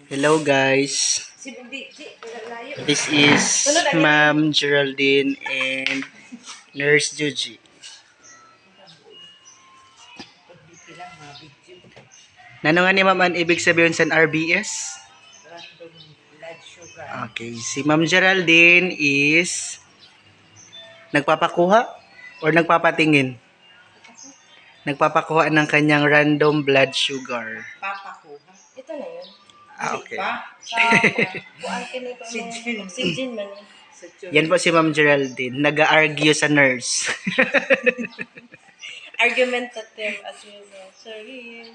Hello guys, this is Ma'am Geraldine and Nurse Juji. Nano nga ni Ma'am ang ibig sabihin sa RBS? Random blood sugar. Okay, si Ma'am Geraldine is nagpapakuha or nagpapatingin? Nagpapakuha ng kanyang random blood sugar. Papakuha. Ito na yun. Okay. Buang kini ko ng oxygen man. Yan po si Ma'am Geraldine, nag-argue sa nurse. Argumentative as usual. Sorry.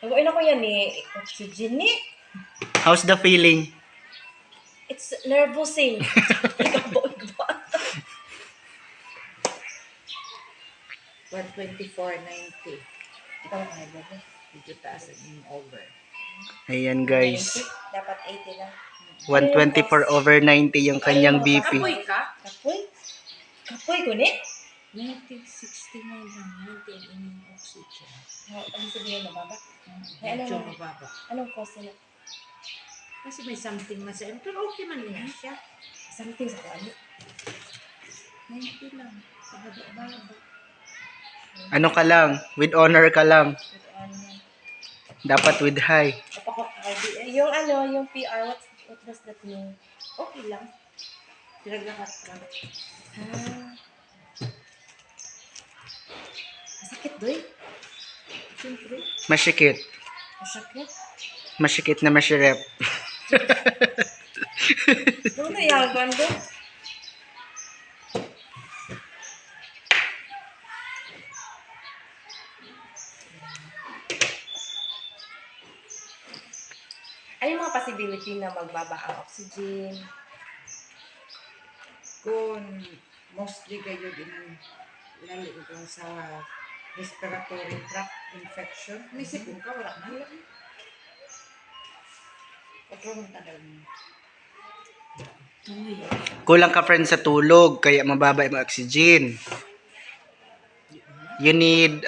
Naguin ako yan eh. Oxygen ni. How's the feeling? It's nervousing. Ikaw 124.90. Ikaw kaya ba? Medyo taas ang over. Ayan guys, Dapat 80 lang. 124/90 yung kanyang BP. Kapoy ka? Kapoy? Kapoy ko ni? 1969 lang. 19 in oxygen. Ano sabihin mababa? Medyo mababa. Anong cause na? Kasi may something na sa pero okay man niya siya. Something sa ano? 90 lang. Sa baba. Ano ka lang, with honor ka lang. Dapat with high. Yung ano, yung PR, what does that mean? Okay lang. Pinaglakas ka. Masakit doy? Siyempre. Masikit. Masakit? Masikit na masirep. Ano na yung gando? Ano yung mga possibility na magbaba ang oxygen? Kung mostly kayo din ang lalo ko sa respiratory tract infection. May sipong ka, wala na. Patron tagal mo. Kulang ka friend sa tulog, kaya mababa yung oxygen. You need,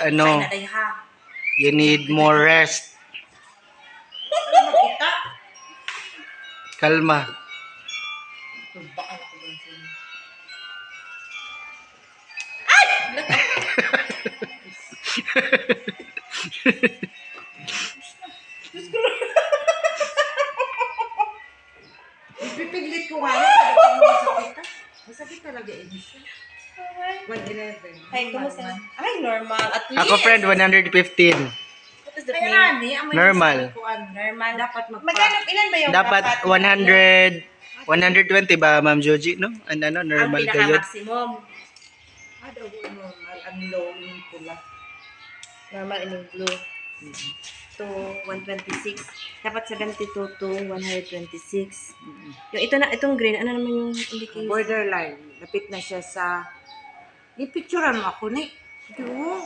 you need more rest. Makita. Kalma. Tumbaan ako doon sa inyo. Ipipiglit ko nga yun. Masakit talaga ini siya. 111. Ay, kumusta? Ay, normal. At least. Ako friend, 115. What is that Kaya mean? ni, Normal. Normal. Dapat Magkano, ilan ba yung Dapat 120 ba, Ma'am Joji, no? Ano, normal ang kayo. pinaka-maximum. daw normal. Ang low yung pula. Normal in blue. To 126. Dapat 72 to 126. Yung ito na, itong green, ano naman yung indication? Borderline. Lapit na siya sa... Ipicturan mo ako ni.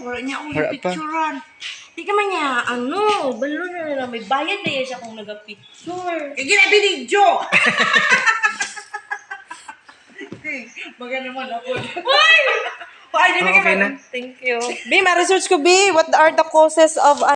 Wala niya akong Wala pa. ipicturan. Di ka man niya, ano, balo na may bayad na yan siya kung nag-picture. Ginabinidyo! Baga naman ako. Ay, Okay na. Thank you. B, ma-research ko, B, what are the causes of